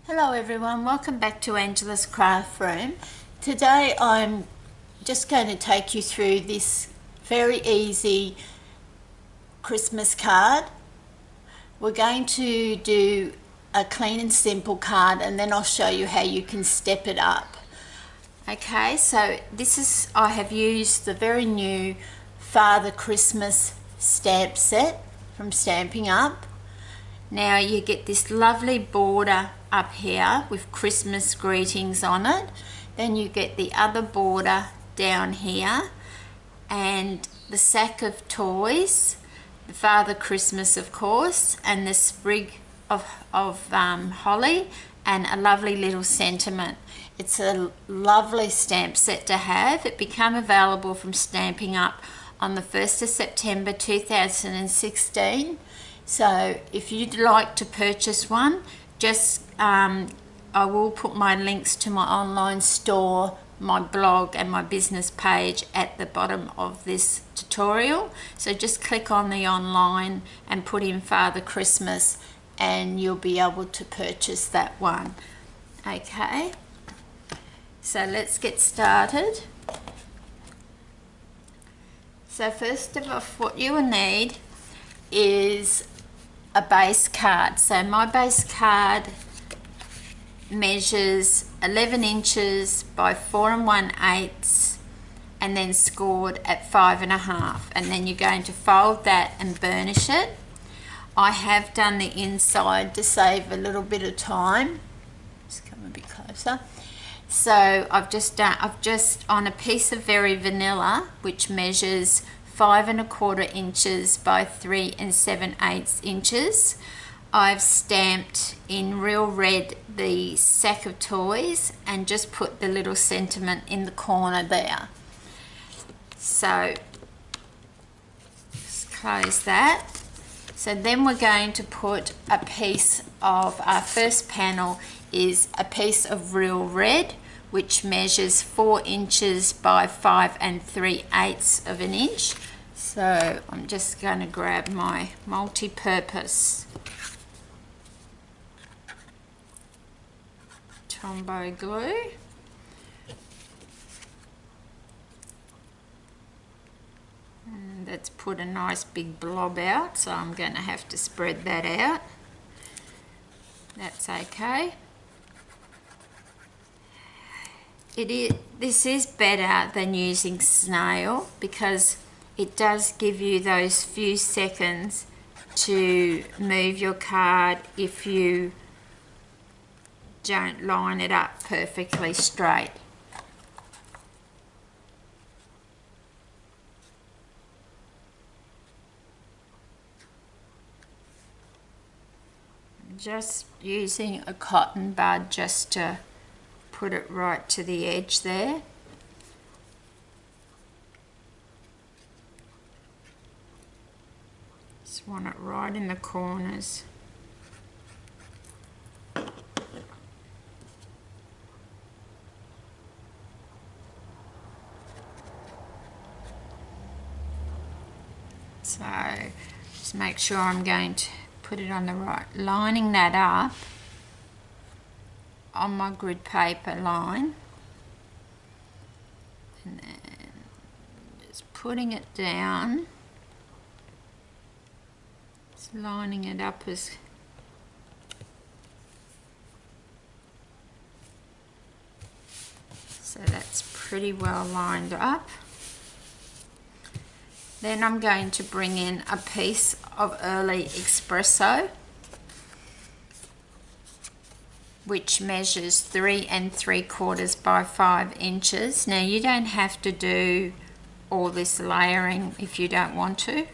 Hello everyone, welcome back to Angela's Craft Room. Today I'm just going to take you through this very easy Christmas card. We're going to do a clean and simple card and then I'll show you how you can step it up. Okay, so I have used the very new Father Christmas stamp set from Stamping Up. Now you get this lovely border up here with Christmas greetings on it. Then you get the other border down here and the sack of toys, the Father Christmas of course, and the sprig of holly and a lovely little sentiment. It's a lovely stamp set to have. It became available from Stamping Up on the 1st of September 2016. So if you'd like to purchase one, just I will put my links to my online store, my blog and my business page at the bottom of this tutorial. So just click on the online and put in Father Christmas and you'll be able to purchase that one. Okay, so let's get started. So first of all, what you will need is a base card. So my base card measures 11 inches by 4 1/8 and then scored at 5.5, and then you're going to fold that and burnish it. I have done the inside to save a little bit of time. Just come a bit closer. So I've just on a piece of very vanilla, which measures 5 1/4 inches by 3 7/8 inches. I've stamped in real red the sack of toys and just put the little sentiment in the corner there. So just close that. So then we're going to put a piece of, our first panel is a piece of real red, which measures 4 inches by 5 3/8 of an inch. So I'm just going to grab my multi-purpose Tombow glue. And that's put a nice big blob out, so I'm going to have to spread that out. That's okay. This is better than using snail because it does give you those few seconds to move your card if you don't line it up perfectly straight. Just using a cotton bud just to put it right to the edge there. Just want it right in the corners. So just make sure I'm going to put it on the right, lining that up on my grid paper line, and then just putting it down, just lining it up as so that's pretty well lined up. Then I'm going to bring in a piece of early espresso, which measures 3 3/4 by 5 inches. Now you don't have to do all this layering if you don't want to.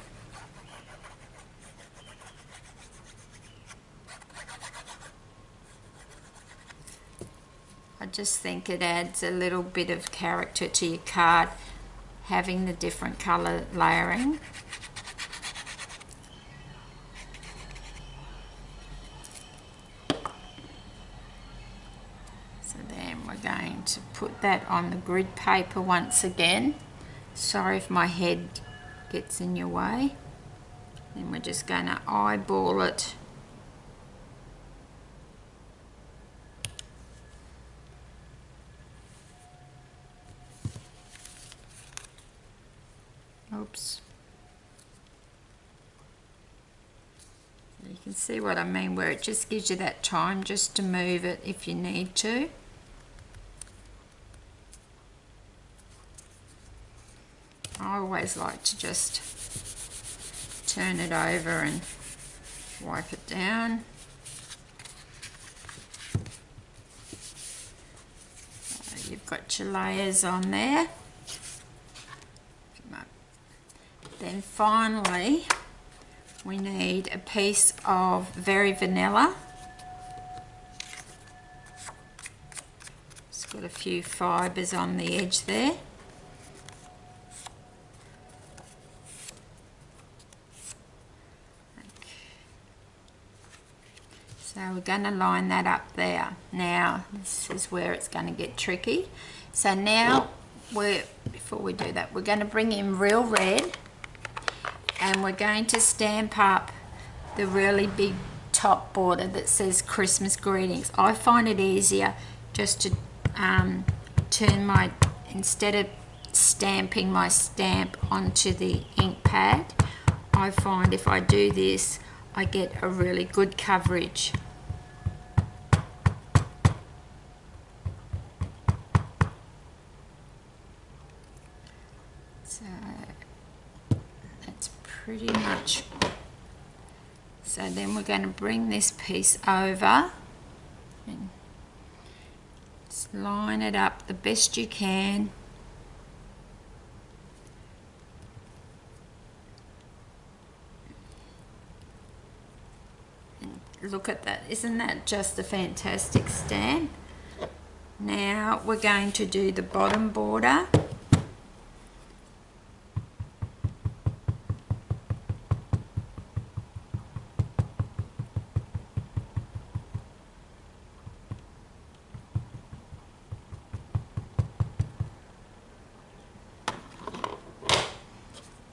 I just think it adds a little bit of character to your card, having the different colour layering. So then we're going to put that on the grid paper once again. Sorry if my head gets in your way. Then we're just going to eyeball it Oops. You can see what I mean, where it just gives you that time just to move it if you need to. I always like to just turn it over and wipe it down. So you've got your layers on there. Then finally, we need a piece of very vanilla. It's got a few fibres on the edge there. So we're going to line that up there. Now this is where it's going to get tricky. So now before we do that, we're going to bring in real red, and we're going to stamp up the really big top border that says Christmas greetings. I find it easier just to instead of stamping my stamp onto the ink pad, I find if I do this, I get a really good coverage. So that's pretty much. So then we're going to bring this piece over and just line it up the best you can. Look at that, isn't that just a fantastic stamp? Now we're going to do the bottom border. I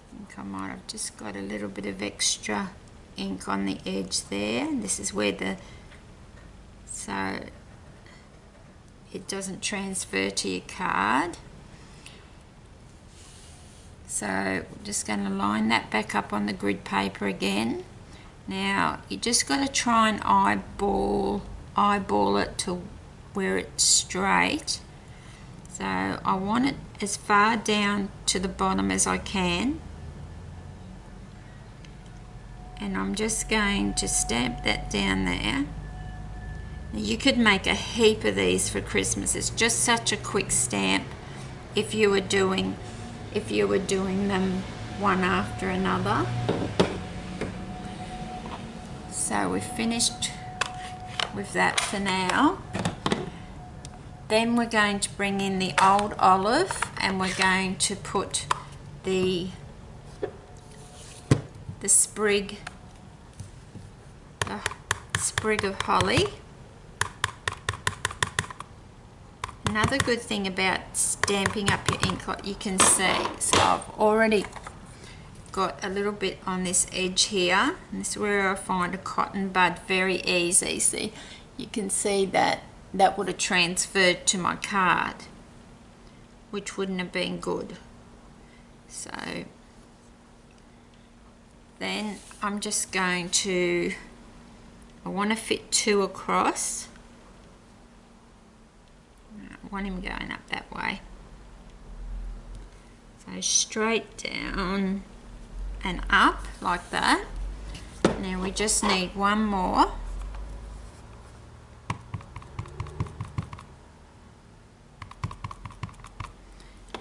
think I might have just got a little bit of extra ink on the edge there. This is where so it doesn't transfer to your card. So we're just going to line that back up on the grid paper again. Now you just got to try and eyeball it to where it's straight. So I want it as far down to the bottom as I can. And I'm just going to stamp that down there. You could make a heap of these for Christmas. It's just such a quick stamp if you were doing them one after another. So we've finished with that for now. Then we're going to bring in the old olive, and we're going to put the sprig of holly. Another good thing about stamping up your ink, like you can see, so I've already got a little bit on this edge here, and this is where I find a cotton bud very easy. See, you can see that would have transferred to my card, which wouldn't have been good. So then I'm just going to, I want to fit 2 across. I want him going up that way. So straight down and up like that. Now we just need one more.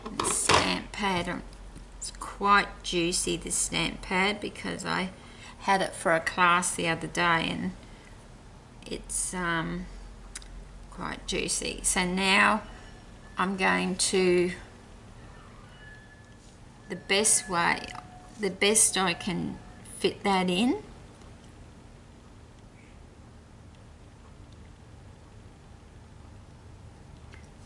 And the stamp pad, it's quite juicy, this stamp pad, because I had it for a class the other day and it's quite juicy. So now I'm going to, the best I can fit that in.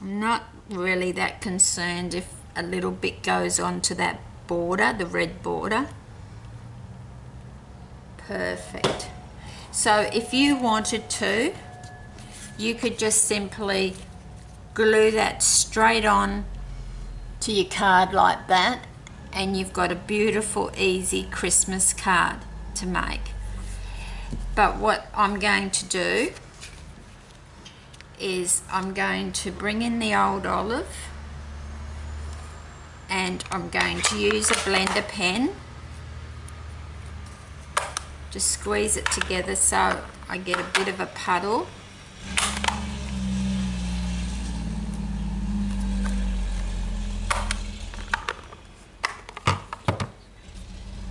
I'm not really that concerned if a little bit goes onto that border, the red border. Perfect. So if you wanted to, you could just simply glue that straight on to your card like that, and you've got a beautiful, easy Christmas card to make. But what I'm going to do is I'm going to bring in the old olive, and I'm going to use a blender pen to squeeze it together so I get a bit of a puddle.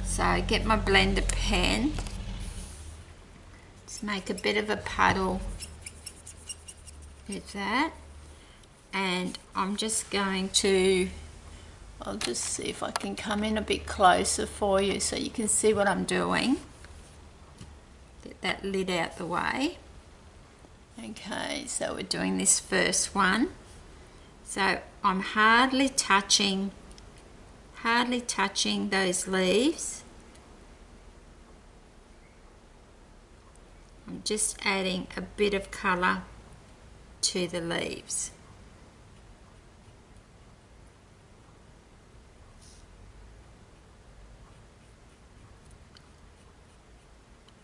So I get my blender pen, just make a bit of a puddle with that, and I'm just going to, I'll just see if I can come in a bit closer for you so you can see what I'm doing. Get that lid out the way. Okay, so we're doing this first one. So I'm hardly touching those leaves. I'm just adding a bit of colour to the leaves.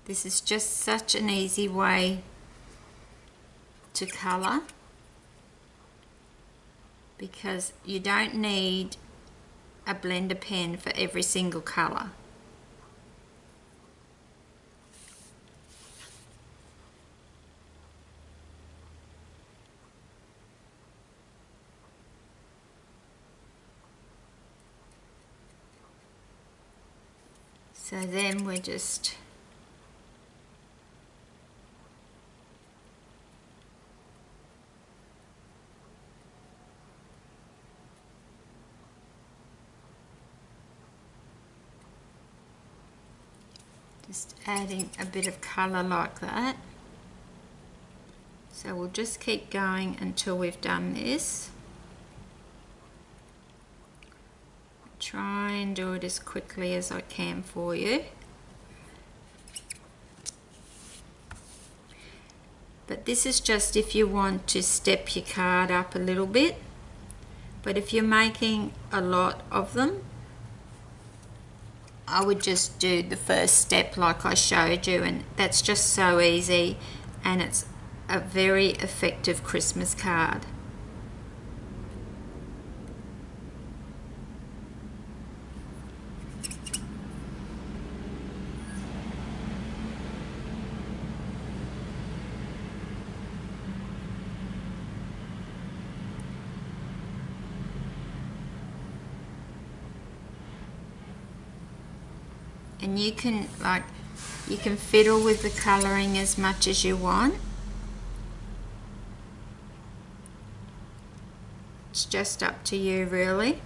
This is just such an easy way to colour, because you don't need a blender pen for every single colour. So then we're just adding a bit of colour like that. So we'll just keep going until we've done this. Try and do it as quickly as I can for you. But this is just if you want to step your card up a little bit. But if you're making a lot of them, I would just do the first step like I showed you, and that's just so easy, and it's a very effective Christmas card. And you can fiddle with the colouring as much as you want. It's just up to you really.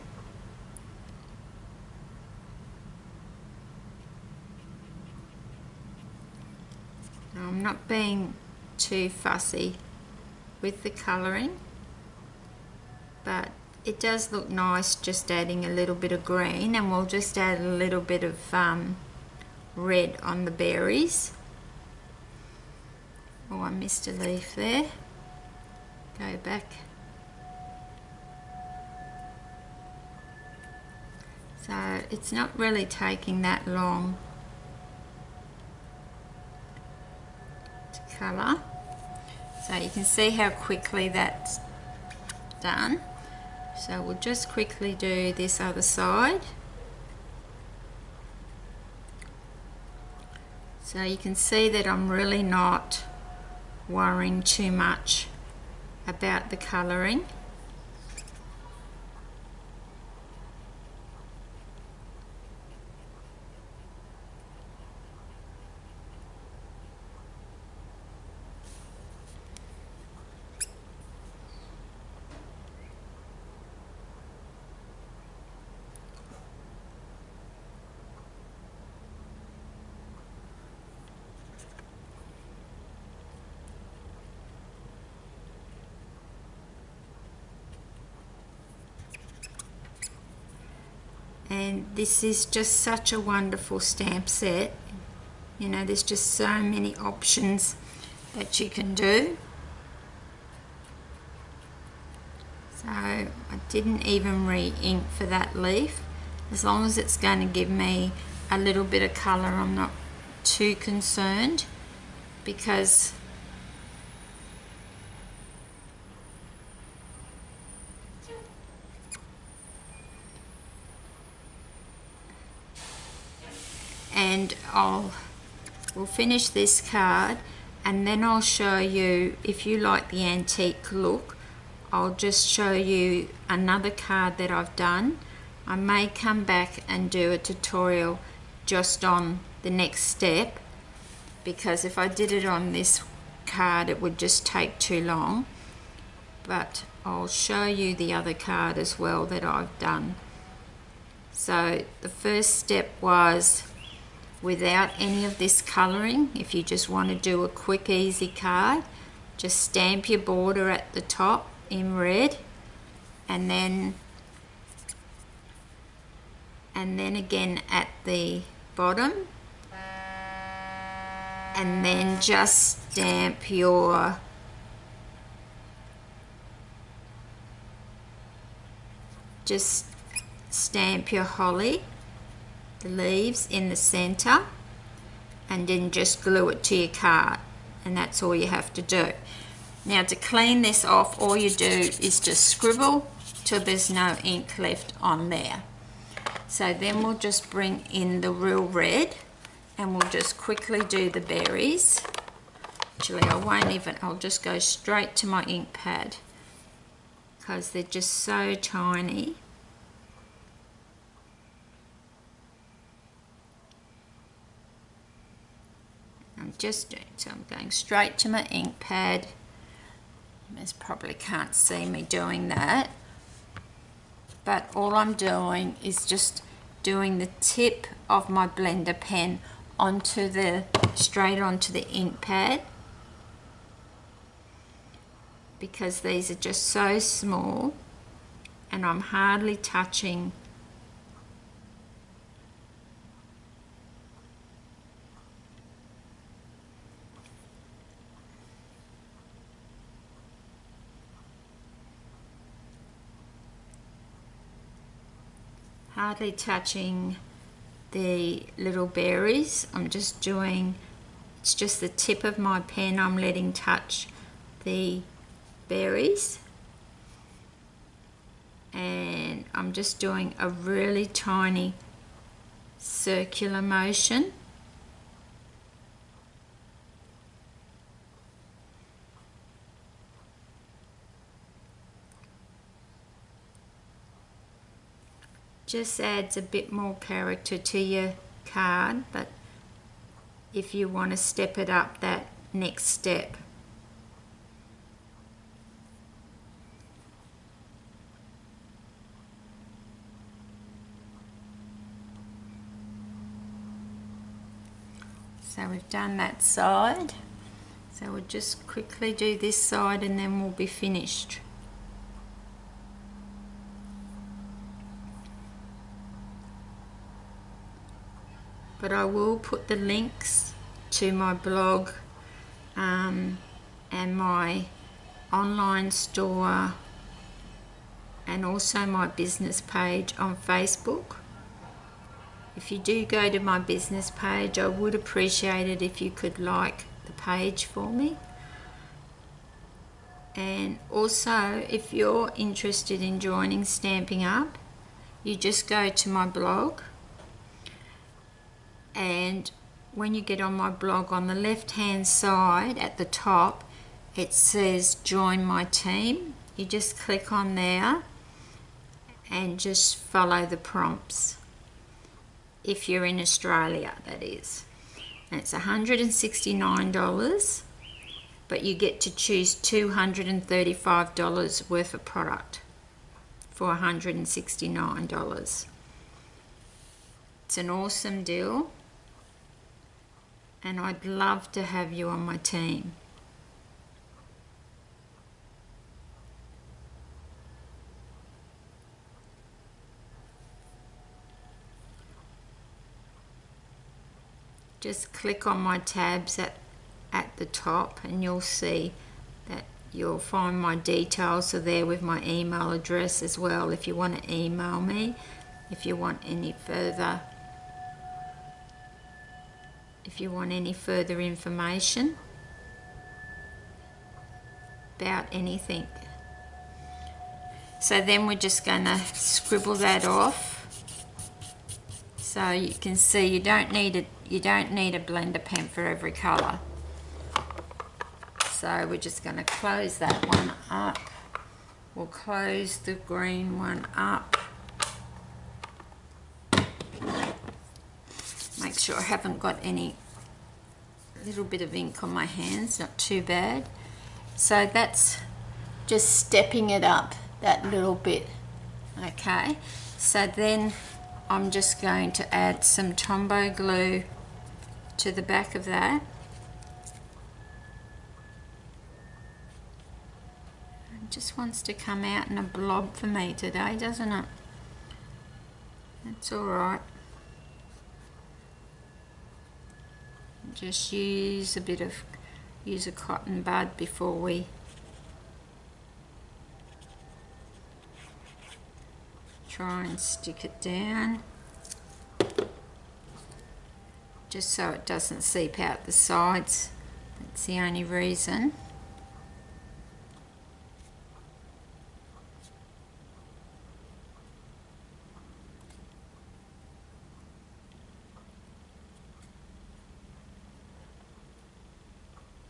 Now, I'm not being too fussy with the colouring, but it does look nice just adding a little bit of green, and we'll just add a little bit of red on the berries. Oh, I missed a leaf there. Go back. So it's not really taking that long to colour. So you can see how quickly that's done. So we'll just quickly do this other side. So you can see that I'm really not worrying too much about the colouring. And this is just such a wonderful stamp set. You know, there's just so many options that you can do. So I didn't even re-ink for that leaf. As long as it's going to give me a little bit of colour, I'm not too concerned, because and we'll finish this card, and then I'll show you, if you like the antique look, I'll just show you another card that I've done. I may come back and do a tutorial just on the next step, because if I did it on this card it would just take too long, but I'll show you the other card as well that I've done. So the first step was without any of this colouring. If you just want to do a quick easy card, just stamp your border at the top in red, and then again at the bottom, and then just stamp your holly, the leaves in the center, and then just glue it to your card, and that's all you have to do. Now to clean this off, all you do is just scribble till there's no ink left on there. So then we'll just bring in the real red, and we'll just quickly do the berries. Actually, I'll just go straight to my ink pad because they're just so tiny. I'm going straight to my ink pad. You probably can't see me doing that, but all I'm doing is just doing the tip of my blender pen straight onto the ink pad, because these are just so small and I'm hardly touching the little berries. It's just the tip of my pen I'm letting touch the berries, and I'm just doing a really tiny circular motion. Just adds a bit more character to your card, but if you want to step it up that next step. So we've done that side, so we'll just quickly do this side and then we'll be finished. But I will put the links to my blog and my online store and also my business page on Facebook. If you do go to my business page, I would appreciate it if you could like the page for me. And also, if you're interested in joining Stamping Up, you just go to my blog, and when you get on my blog, on the left hand side at the top it says join my team. You just click on there and just follow the prompts, if you're in Australia, that is. And it's $169, but you get to choose $235 worth of product for $169. It's an awesome deal, and I'd love to have you on my team. Just click on my tabs at the top and you'll see that you'll find my details are there with my email address as well if you want to email me. if you want any further information about anything. So then we're just going to scribble that off. So you can see you don't need a blender pen for every colour. So we're just going to close that one up. We'll close the green one up. Make sure I haven't got any little bit of ink on my hands, not too bad. So that's Just stepping it up that little bit. okay. So then I'm just going to add some Tombow glue to the back of that. It just wants to come out in a blob for me today, doesn't it? That's all right. Just use a cotton bud before we try and stick it down, just so it doesn't seep out the sides. That's the only reason.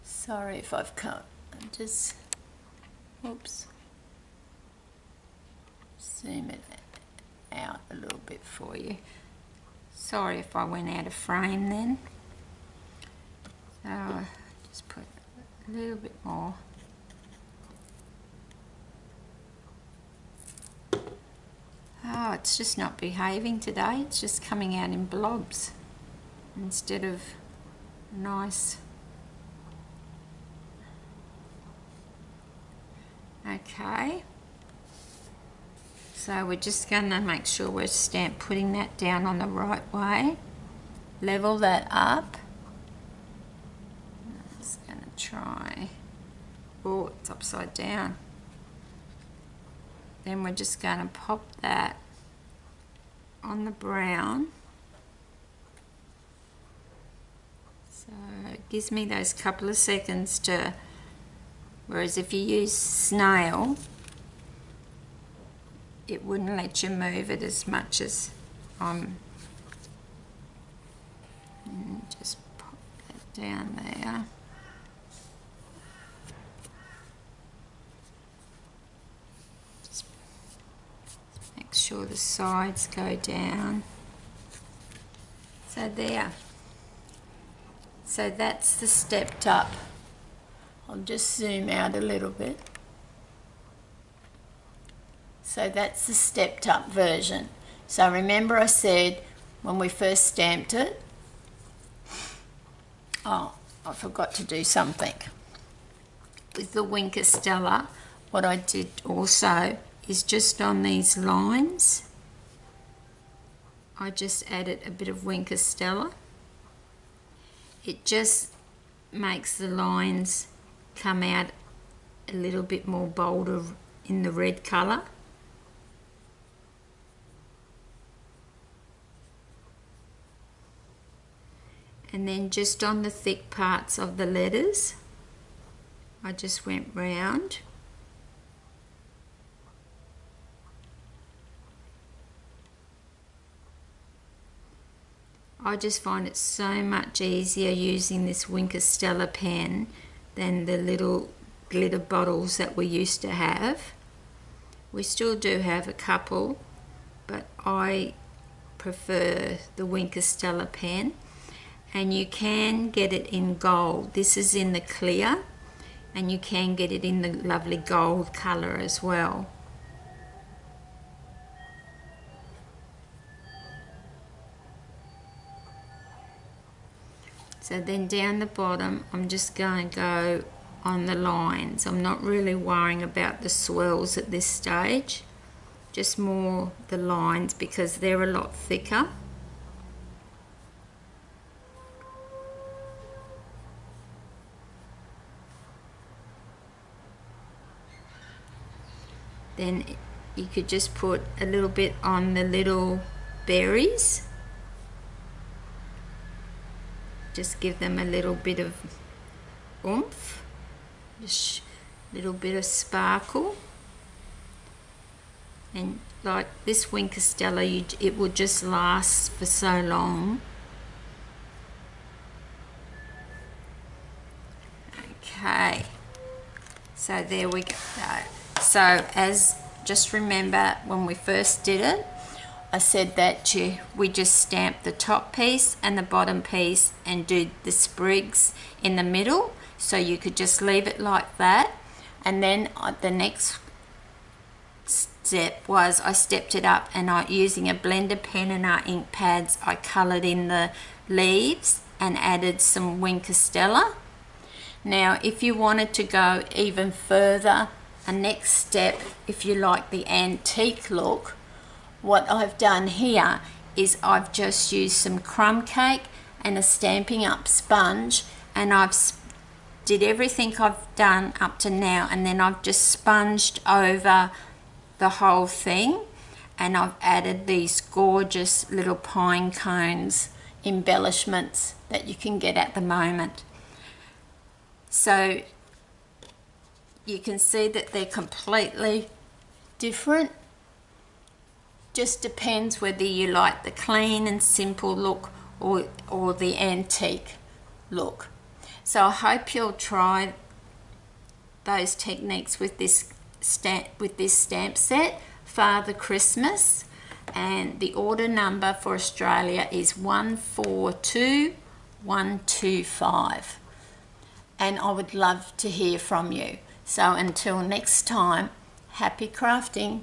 Sorry if I've cut. Just, oops. Zoom it out a little bit for you. Sorry if I went out of frame then. So just put a little bit more. Oh, it's just not behaving today. It's just coming out in blobs instead of nice. Okay. So we're just going to make sure we're putting that down on the right way. Level that up. I'm just going to try. Oh, it's upside down. Then we're just going to pop that on the brown. So it gives me those couple of seconds to, whereas if you use snail, it wouldn't let you move it as much as just pop that down there. Just make sure the sides go down. So there. So that's the stepped up. I'll just zoom out a little bit. So that's the stepped up version. So remember I said when we first stamped it, oh, I forgot to do something. With the Wink of Stella, what I did also is just on these lines, I just added a bit of Wink of Stella. It just makes the lines come out a little bit more bolder in the red colour. And then just on the thick parts of the letters, I just went round. I just find it so much easier using this Wink of Stella pen than the little glitter bottles that we used to have. We still do have a couple, but I prefer the Wink of Stella pen. And you can get it in gold. This is in the clear, and you can get it in the lovely gold colour as well. So then down the bottom, I'm just going to go on the lines. I'm not really worrying about the swirls at this stage, just more the lines because they're a lot thicker. Then you could just put a little bit on the little berries. Just give them a little bit of oomph, just a little bit of sparkle. And like this Wink of Stella, it will just last for so long. Okay, so there we go. So just remember when we first did it, I said that we just stamp the top piece and the bottom piece and do the sprigs in the middle. So you could just leave it like that. And then the next step was I stepped it up, and using a blender pen and our ink pads, I coloured in the leaves and added some Wink of Stella. Now if you wanted to go even further, a next step, if you like the antique look, what I've done here is I've just used some crumb cake and a Stampin' Up sponge, and I've did everything I've done up to now, and then I've just sponged over the whole thing, and I've added these gorgeous little pine cones embellishments that you can get at the moment. So you can see that they're completely different. Just depends whether you like the clean and simple look or the antique look. So I hope you'll try those techniques with this stamp set, Father Christmas, and the order number for Australia is 142125. And I would love to hear from you. So until next time, happy crafting.